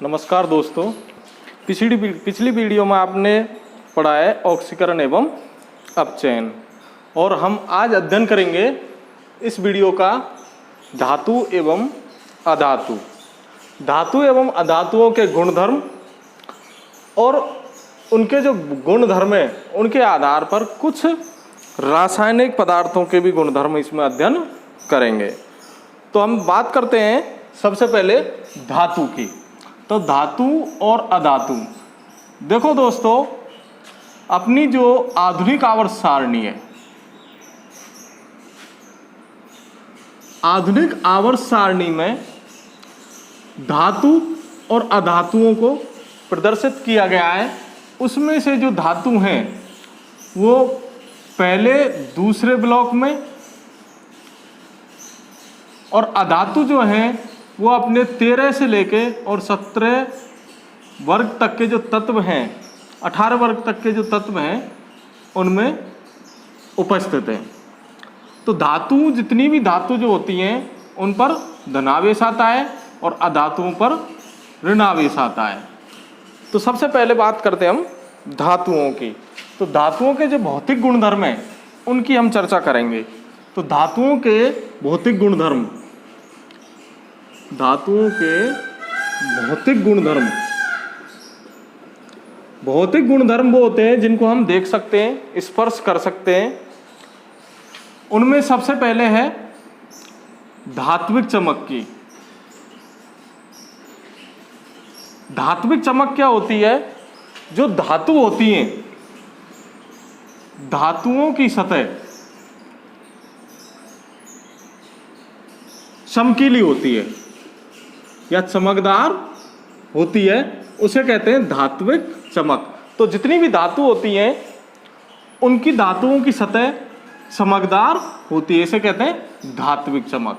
नमस्कार दोस्तों, पिछली वीडियो में आपने पढ़ा है ऑक्सीकरण एवं अपचयन और हम आज अध्ययन करेंगे इस वीडियो का धातु एवं अधातु। धातु एवं अधातुओं के गुणधर्म और उनके जो गुणधर्म हैं उनके आधार पर कुछ रासायनिक पदार्थों के भी गुणधर्म इसमें अध्ययन करेंगे। तो हम बात करते हैं सबसे पहले धातु की। तो धातु और अधातु, देखो दोस्तों, अपनी जो आधुनिक आवर्त सारणी है, आधुनिक आवर्त सारणी में धातु और अधातुओं को प्रदर्शित किया गया है। उसमें से जो धातु हैं वो पहले दूसरे ब्लॉक में और अधातु जो हैं वो अपने 13 से लेके और 17 वर्ग तक के जो तत्व हैं, 18 वर्ग तक के जो तत्व हैं उनमें उपस्थित हैं। तो धातु, जितनी भी धातु जो होती हैं उन पर धनावेश आता है और अधातुओं पर ऋणावेश आता है। तो सबसे पहले बात करते हैं हम धातुओं की। तो धातुओं के जो भौतिक गुणधर्म हैं उनकी हम चर्चा करेंगे। तो धातुओं के भौतिक गुणधर्म, धातुओं के भौतिक गुणधर्म, भौतिक गुणधर्म वो होते हैं जिनको हम देख सकते हैं, स्पर्श कर सकते हैं। उनमें सबसे पहले है धात्विक चमक की। धात्विक चमक क्या होती है? जो धातु होती हैं, धातुओं की सतह चमकीली होती है या चमकदार होती है, उसे कहते हैं धात्विक चमक। तो जितनी भी धातु होती हैं उनकी धातुओं की सतह चमकदार होती है, इसे कहते हैं धात्विक चमक।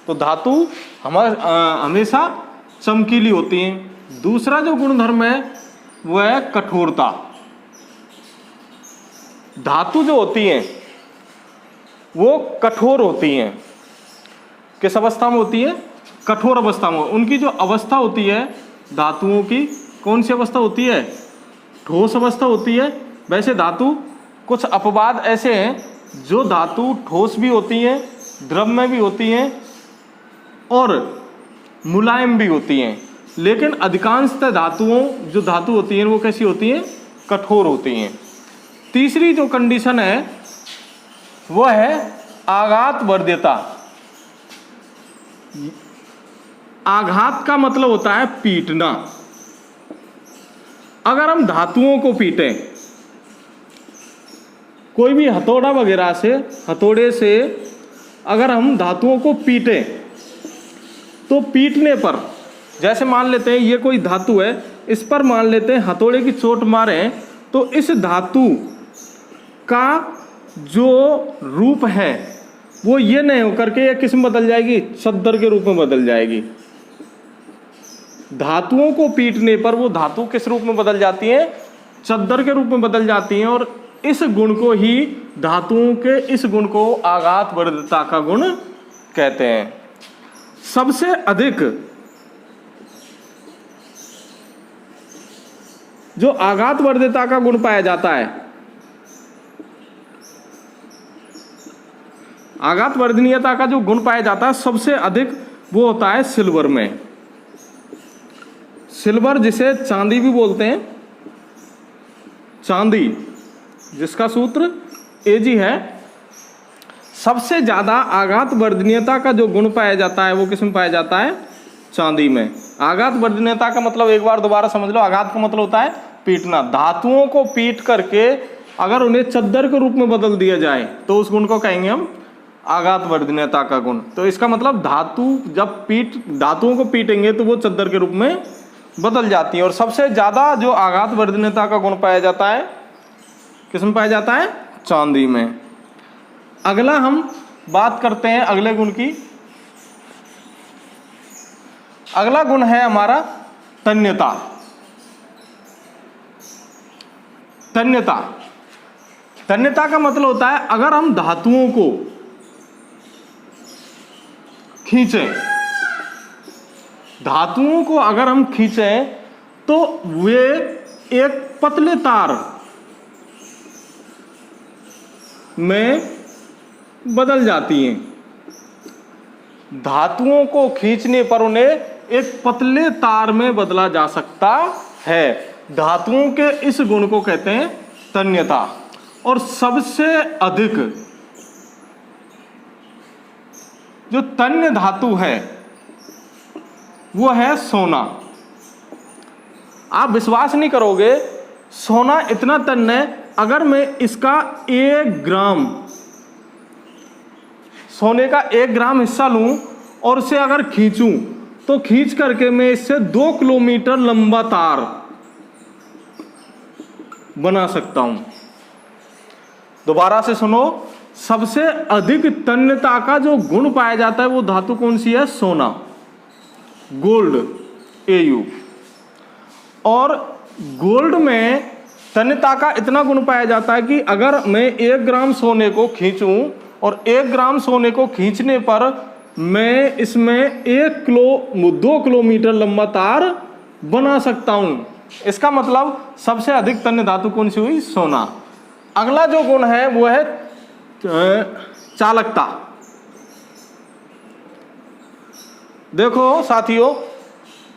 तो धातु हमेशा चमकीली होती हैं। दूसरा जो गुणधर्म है वह है कठोरता। धातु जो होती हैं वो कठोर होती हैं। किस अवस्था में होती है? कठोर अवस्था में। उनकी जो अवस्था होती है धातुओं की, कौन सी अवस्था होती है? ठोस अवस्था होती है। वैसे धातु कुछ अपवाद ऐसे हैं जो धातु ठोस भी होती हैं, द्रव में भी होती हैं और मुलायम भी होती हैं। लेकिन अधिकांशतः धातुओं जो धातु होती हैं वो कैसी होती हैं? कठोर होती हैं। तीसरी जो कंडीशन है वह है आघात वर्ध्यता। आघात का मतलब होता है पीटना। अगर हम धातुओं को पीटें, कोई भी हथौड़ा वगैरह से, हथौड़े से अगर हम धातुओं को पीटें तो पीटने पर, जैसे मान लेते हैं ये कोई धातु है, इस पर मान लेते हैं हथौड़े की चोट मारें तो इस धातु का जो रूप है वो ये नहीं होकर के ये किस में बदल जाएगी? चद्दर के रूप में बदल जाएगी। धातुओं को पीटने पर वो धातु किस रूप में बदल जाती है? चद्दर के रूप में बदल जाती हैं। और इस गुण को ही, धातुओं के इस गुण को आघात वर्ध्यता का गुण कहते हैं। सबसे अधिक जो आघात वर्ध्यता का गुण पाया जाता है, आघात वर्धनीयता का जो गुण पाया जाता है सबसे अधिक वो होता है सिल्वर में। सिल्वर, जिसे चांदी भी बोलते हैं, चांदी जिसका सूत्र Ag है, सबसे ज्यादा आघात वर्धनीयता का जो गुण पाया जाता है वो किसमें पाया जाता है? चांदी में। आघात वर्धनीयता का मतलब एक बार दोबारा समझ लो, आघात का मतलब होता है पीटना। धातुओं को पीट करके अगर उन्हें चद्दर के रूप में बदल दिया जाए तो उस गुण को कहेंगे हम आघात वर्धनीयता का गुण। तो इसका मतलब धातु जब धातुओं को पीटेंगे तो वो चद्दर के रूप में बदल जाती है। और सबसे ज्यादा जो आघात वर्धनीयता का गुण पाया जाता है किसमें पाया जाता है? चांदी में। अगला हम बात करते हैं अगले गुण की। अगला गुण है हमारा तन्यता। तन्यता, तन्यता का मतलब होता है अगर हम धातुओं को खींचें धातुओं को अगर हम खींचें तो वे एक पतले तार में बदल जाती हैं। धातुओं को खींचने पर उन्हें एक पतले तार में बदला जा सकता है। धातुओं के इस गुण को कहते हैं तन्यता। और सबसे अधिक जो तन्य धातु है वो है सोना। आप विश्वास नहीं करोगे, सोना इतना तन्य है, अगर मैं इसका 1 ग्राम सोने का 1 ग्राम हिस्सा लूं और उसे अगर खींचूं तो खींच करके मैं इससे 2 किलोमीटर लंबा तार बना सकता हूं। दोबारा से सुनो, सबसे अधिक तन्यता का जो गुण पाया जाता है वो धातु कौन सी है? सोना, गोल्ड, Au। और गोल्ड में तन्यता का इतना गुण पाया जाता है कि अगर मैं 1 ग्राम सोने को खींचूं और 1 ग्राम सोने को खींचने पर मैं इसमें 2 किलोमीटर लंबा तार बना सकता हूं। इसका मतलब सबसे अधिक तन्य धातु कौन सी हुई? सोना। अगला जो गुण है वो है चालकता। देखो साथियों,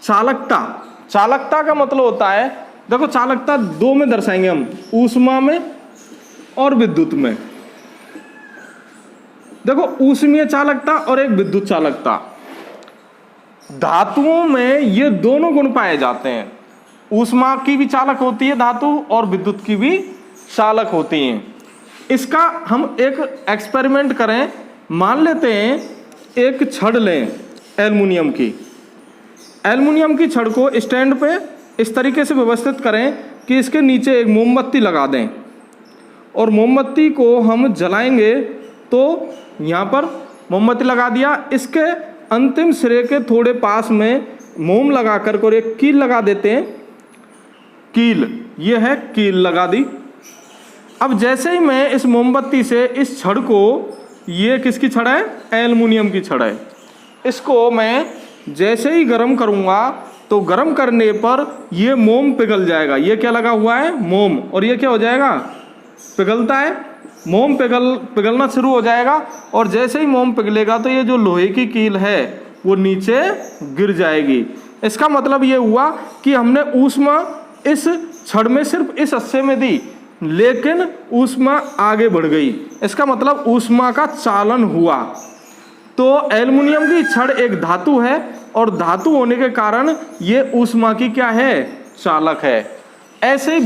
चालकता का मतलब होता है, देखो चालकता 2 में दर्शाएंगे हम, ऊष्मा में और विद्युत में। देखो ऊष्मीय चालकता और एक विद्युत चालकता। धातुओं में ये दोनों गुण पाए जाते हैं। ऊष्मा की भी चालक होती है धातु और विद्युत की भी चालक होती हैं। इसका हम एक एक्सपेरिमेंट करें। मान लेते हैं एक छड़ लें एल्युमिनियम की छड़ को स्टैंड पे इस तरीके से व्यवस्थित करें कि इसके नीचे एक मोमबत्ती लगा दें और मोमबत्ती को हम जलाएंगे। तो यहाँ पर मोमबत्ती लगा दिया, इसके अंतिम सिरे के थोड़े पास में मोम लगा कर और एक कील लगा देते हैं। कील, ये है कील लगा दी। अब जैसे ही मैं इस मोमबत्ती से इस छड़ को, ये किसकी छड़ है? एल्युमिनियम की छड़ है। इसको मैं जैसे ही गर्म करूँगा तो गर्म करने पर ये मोम पिघल जाएगा। ये क्या लगा हुआ है? मोम। और ये क्या हो जाएगा? पिघलता है। मोम पिघलना शुरू हो जाएगा और जैसे ही मोम पिघलेगा तो ये जो लोहे की कील है वो नीचे गिर जाएगी। इसका मतलब ये हुआ कि हमने ऊष्मा इस छड़ में सिर्फ इस हिस्से में दी, लेकिन ऊष्मा आगे बढ़ गई। इसका मतलब ऊष्मा का चालन हुआ। तो एल्युमिनियम की छड़ एक धातु है और धातु होने के कारण ये ऊष्मा की क्या है? चालक है। ऐसे ही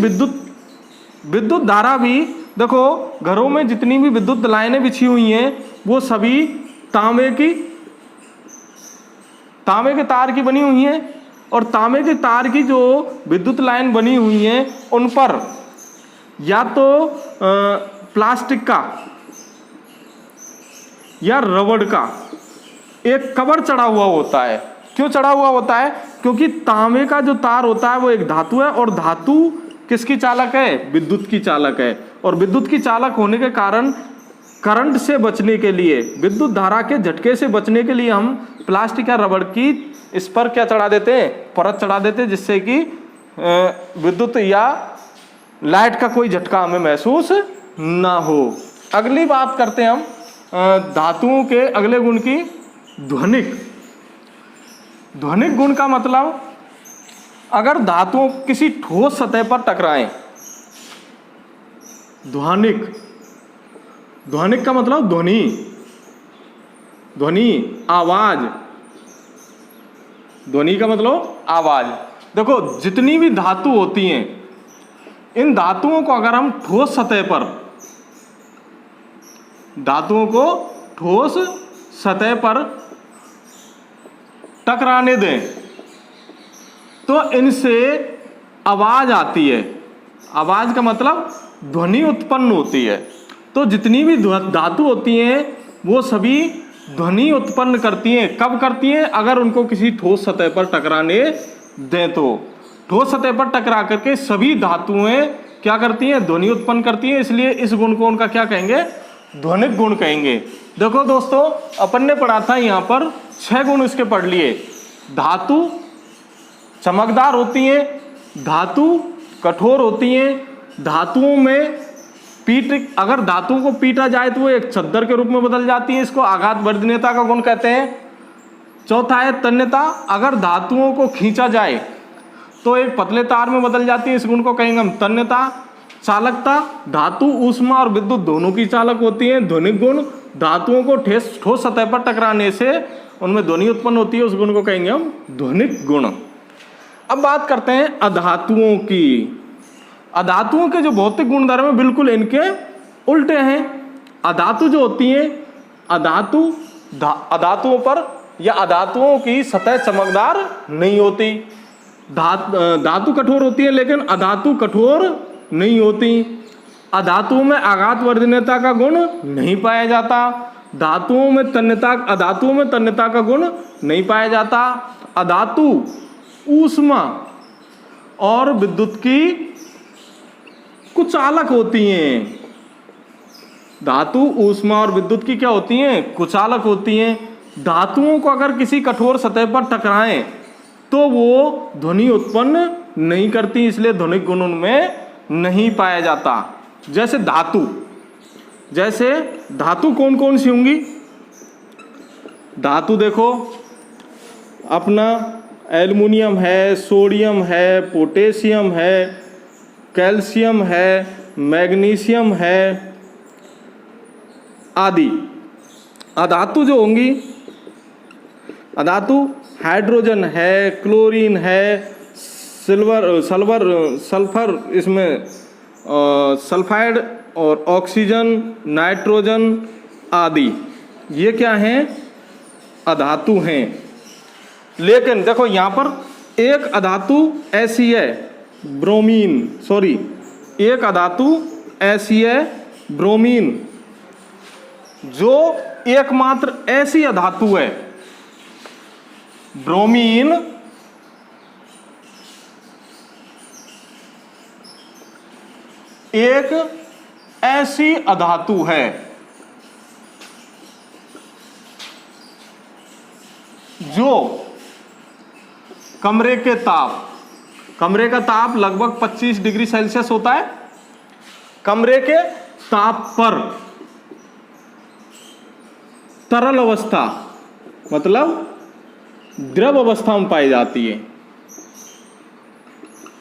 विद्युत धारा भी, देखो घरों में जितनी भी विद्युत लाइनें बिछी हुई हैं वो सभी तांबे के तार की बनी हुई हैं। और तांबे के तार की जो विद्युत लाइन बनी हुई हैं उन पर या तो प्लास्टिक का या रबड़ का एक कवर चढ़ा हुआ होता है। क्यों चढ़ा हुआ होता है? क्योंकि तांबे का जो तार होता है वो एक धातु है और धातु किसकी चालक है? विद्युत की चालक है। और विद्युत की चालक होने के कारण करंट से बचने के लिए, विद्युत धारा के झटके से बचने के लिए हम प्लास्टिक या रबड़ की इस पर क्या चढ़ा देते हैं? परत चढ़ा देते हैं, जिससे कि विद्युत या लाइट का कोई झटका हमें महसूस ना हो। अगली बात करते हैं हम धातुओं के अगले गुण की, ध्वनिक गुण का मतलब, अगर धातुओं किसी ठोस सतह पर टकराएं, ध्वनिक का मतलब ध्वनि, आवाज। ध्वनि का मतलब आवाज। देखो जितनी भी धातु होती हैं, इन धातुओं को अगर हम ठोस सतह पर टकराने दें तो इनसे आवाज आती है। आवाज का मतलब ध्वनि उत्पन्न होती है। तो जितनी भी धातु होती हैं वो सभी ध्वनि उत्पन्न करती हैं। कब करती हैं? अगर उनको किसी ठोस सतह पर टकराने दें तो। ठोस सतह पर टकरा करके सभी धातुएं क्या करती हैं? ध्वनि उत्पन्न करती हैं। इसलिए इस गुण को उनका क्या कहेंगे? ध्वनिक गुण कहेंगे। देखो दोस्तों, अपन ने पढ़ा था यहाँ पर 6 गुण इसके पढ़ लिए। धातु चमकदार होती हैं, धातु कठोर होती हैं। धातुओं में अगर धातुओं को पीटा जाए तो वो एक चद्दर के रूप में बदल जाती है, इसको आघात वर्धनीयता का गुण कहते हैं। चौथा है तन्यता, अगर धातुओं को खींचा जाए तो एक पतले तार में बदल जाती है, इस गुण को कहेंगे हम तन्यता। चालकता, धातु ऊष्मा और विद्युत दोनों की चालक होती है। ध्वनिक गुण, धातुओं को ठोस सतह पर टकराने से उनमें ध्वनि उत्पन्न होती है, उस गुण को कहेंगे हम ध्वनिक गुण। अब बात करते हैं अधातुओं की। अधातुओं के जो भौतिक गुणधर्म है बिल्कुल इनके उल्टे हैं। अधातु जो होती हैं, अधातुओं पर या अधातुओं की सतह चमकदार नहीं होती। धातु कठोर होती है लेकिन अधातु कठोर नहीं होती। अधातुओं में आघात वर्धनीयता का गुण नहीं पाया जाता। अधातुओं में तन्यता का गुण नहीं पाया जाता। अधातु ऊष्मा और विद्युत की कुचालक होती हैं। धातु ऊष्मा और विद्युत की क्या होती हैं? कुचालक होती हैं। धातुओं को अगर किसी कठोर सतह पर टकराएं तो वो ध्वनि उत्पन्न नहीं करती, इसलिए ध्वनिक गुण उनमें नहीं पाया जाता। जैसे धातु कौन कौन सी होंगी? धातु देखो अपना एल्युमिनियम है, सोडियम है, पोटेशियम है, कैल्शियम है, मैग्नीशियम है आदि। अधातु जो होंगी, अधातु हाइड्रोजन है, क्लोरीन है, सल्फर इसमें सल्फाइड और ऑक्सीजन, नाइट्रोजन आदि, ये क्या हैं? अधातु हैं। लेकिन देखो यहाँ पर एक अधातु ऐसी है एक अधातु ऐसी है ब्रोमीन, जो एकमात्र ऐसी अधातु है। ब्रोमीन एक ऐसी अधातु है जो कमरे का ताप लगभग 25 डिग्री सेल्सियस होता है। कमरे के ताप पर तरल अवस्था मतलब द्रव अवस्था में पाई जाती है।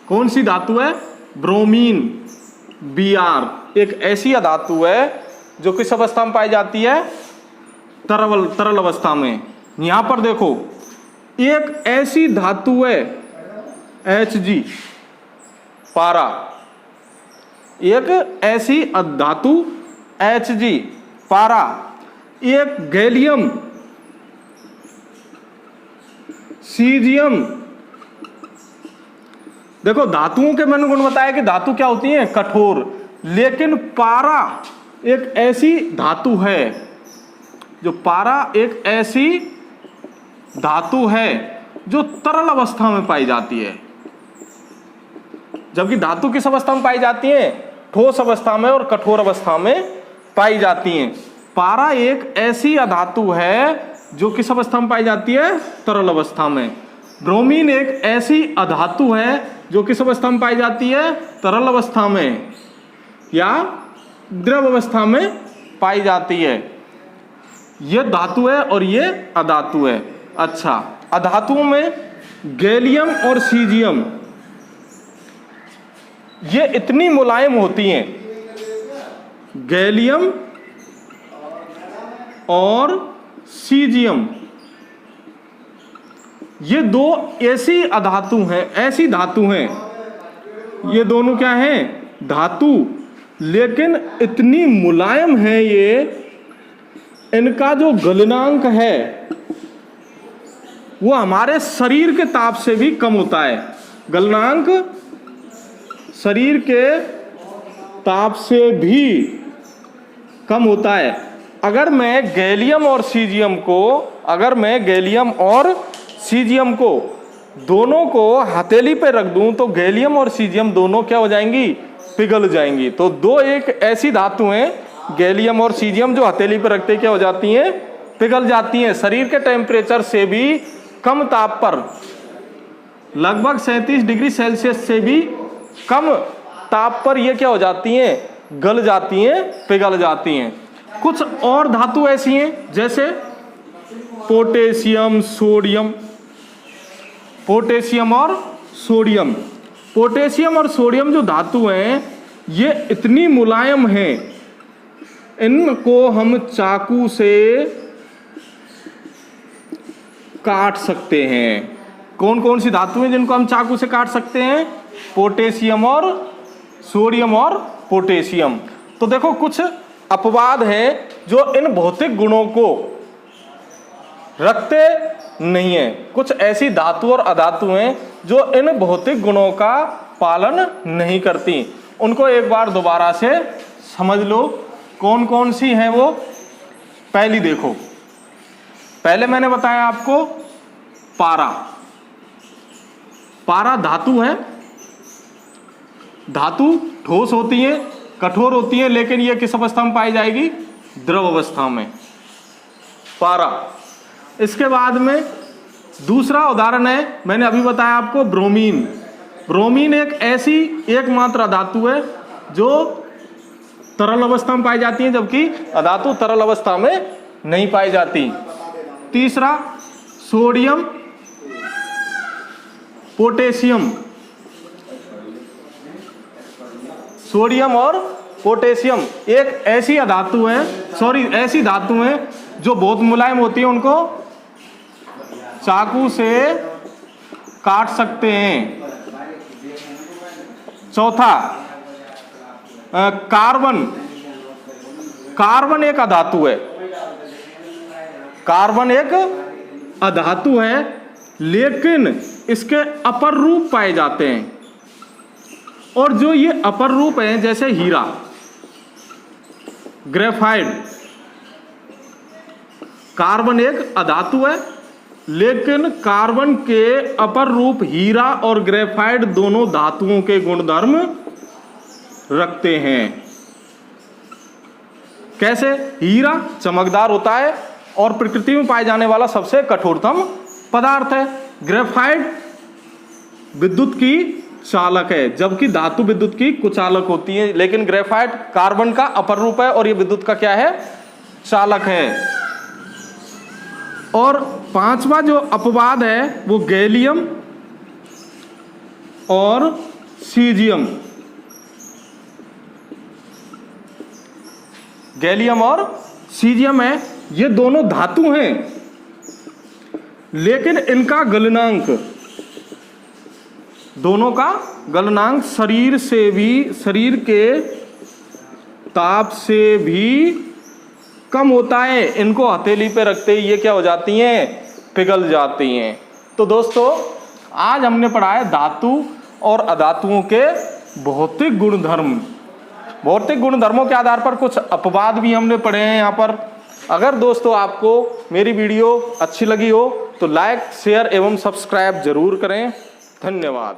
कौन सी धातु है? ब्रोमीन, Br एक ऐसी अधातु है जो किस अवस्था में पाई जाती है? तरल अवस्था में। यहां पर देखो एक ऐसी धातु है Hg, पारा, एक ऐसी धातु Hg, पारा, एक गैलियम, सीजियम। देखो धातुओं के मैंने गुण बताया कि धातु क्या होती है? कठोर। लेकिन पारा एक ऐसी धातु है जो जो तरल अवस्था में पाई जाती है, जबकि धातु किस अवस्था में पाई जाती है? ठोस अवस्था में और कठोर अवस्था में पाई जाती हैं। पारा एक ऐसी अधातु है जो किस अवस्था में पाई जाती है? तरल अवस्था में। ब्रोमीन एक ऐसी अधातु है जो किस अवस्था में पाई जाती है? तरल अवस्था में या द्रव अवस्था में पाई जाती है। यह धातु है और ये अधातु है। अच्छा, अधातुओं में गैलियम और सीजियम ये इतनी मुलायम होती हैं। गैलियम और सीजियम ये दो ऐसी धातु हैं। ये दोनों क्या हैं? धातु, लेकिन इतनी मुलायम है ये, इनका जो गलनांक है वो हमारे शरीर के ताप से भी कम होता है। गलनांक शरीर के ताप से भी कम होता है। अगर मैं गैलियम और सीजियम को दोनों को हथेली पे रख दूं तो गैलियम और सीजियम दोनों क्या हो जाएंगी? पिघल जाएंगी। तो दो एक ऐसी धातु हैं गैलियम और सीजियम जो हथेली पे रखते क्या हो जाती हैं? पिघल जाती हैं। शरीर के टेम्परेचर से भी कम ताप पर, लगभग 37 डिग्री सेल्सियस से भी कम ताप पर ये क्या हो जाती हैं, गल जाती हैं, पिघल जाती हैं। कुछ और धातु ऐसी हैं जैसे पोटेशियम, सोडियम, पोटेशियम और सोडियम। पोटेशियम और सोडियम जो धातु हैं ये इतनी मुलायम हैं, इनको हम चाकू से काट सकते हैं। कौन कौन सी धातु हैं जिनको हम चाकू से काट सकते हैं? पोटेशियम और सोडियम और पोटेशियम। तो देखो कुछ अपवाद हैं जो इन भौतिक गुणों को रखते नहीं है। कुछ ऐसी धातु और अधातु हैं जो इन भौतिक गुणों का पालन नहीं करती। उनको एक बार दोबारा से समझ लो कौन कौन सी हैं वो। पहली देखो, पहले मैंने बताया आपको पारा। पारा धातु है। धातु ठोस होती है, कठोर होती है, लेकिन ये किस अवस्था में पाई जाएगी? द्रव अवस्था में, पारा। इसके बाद में दूसरा उदाहरण है, मैंने अभी बताया आपको ब्रोमीन। ब्रोमीन एक ऐसी एकमात्र धातु है जो तरल अवस्था में पाई जाती है, जबकि अधातु तरल अवस्था में नहीं पाई जाती। तीसरा सोडियम, पोटेशियम। सोडियम और पोटेशियम एक ऐसी धातु है, ऐसी धातु है जो बहुत मुलायम होती है, उनको चाकू से काट सकते हैं। चौथा कार्बन। कार्बन एक अधातु है। कार्बन एक अधातु है, लेकिन इसके अपर रूप पाए जाते हैं। और जो ये अपर रूप हैं जैसे हीरा, ग्रेफाइट। कार्बन एक अधातु है, लेकिन कार्बन के अपर रूप हीरा और ग्रेफाइट दोनों धातुओं के गुणधर्म रखते हैं। कैसे? हीरा चमकदार होता है और प्रकृति में पाए जाने वाला सबसे कठोरतम पदार्थ है। ग्रेफाइट विद्युत की चालक है, जबकि धातु विद्युत की कुचालक होती है, लेकिन ग्रेफाइट कार्बन का अपर रूप है और ये विद्युत का क्या है? चालक है। और पांचवा जो अपवाद है वो गैलियम और सीजियम। गैलियम और सीजियम है, ये दोनों धातु हैं, लेकिन इनका गलनांक, दोनों का गलनांक शरीर के ताप से भी कम होता है। इनको हथेली पे रखते ही ये क्या हो जाती हैं? पिघल जाती हैं। तो दोस्तों आज हमने पढ़ा है धातु और अधातुओं के भौतिक गुणधर्म। भौतिक गुणधर्मों के आधार पर कुछ अपवाद भी हमने पढ़े हैं यहाँ पर। अगर दोस्तों आपको मेरी वीडियो अच्छी लगी हो तो लाइक, शेयर एवं सब्सक्राइब जरूर करें। धन्यवाद।